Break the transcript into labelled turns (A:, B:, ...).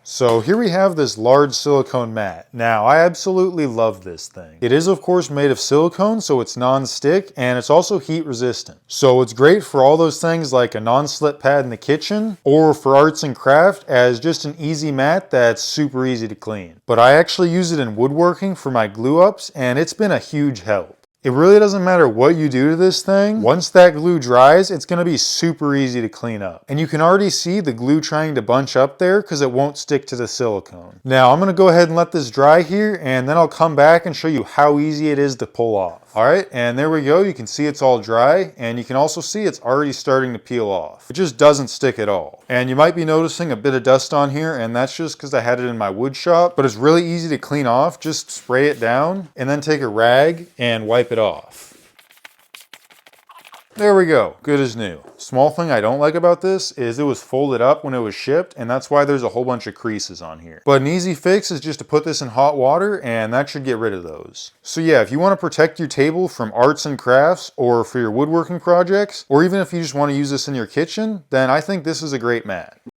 A: So here we have this large silicone mat. Now, I absolutely love this thing. It is of course made of silicone, so it's non-stick, and it's also heat resistant. So it's great for all those things like a non-slip pad in the kitchen, or for arts and craft as just an easy mat that's super easy to clean. But I actually use it in woodworking for my glue ups, and it's been a huge help. It really doesn't matter what you do to this thing. Once that glue dries, it's going to be super easy to clean up. And you can already see the glue trying to bunch up there because it won't stick to the silicone. Now I'm going to go ahead and let this dry here, and then I'll come back and show you how easy it is to pull off. Alright, and there we go. You can see it's all dry, and you can also see it's already starting to peel off. It just doesn't stick at all. And you might be noticing a bit of dust on here, and that's just because I had it in my wood shop, but it's really easy to clean off. Just spray it down, and then take a rag and wipe it off. There we go, good as new. Small thing I don't like about this is it was folded up when it was shipped, and that's why there's a whole bunch of creases on here. But an easy fix is just to put this in hot water, and that should get rid of those. So yeah, if you want to protect your table from arts and crafts, or for your woodworking projects, or even if you just want to use this in your kitchen, then I think this is a great mat.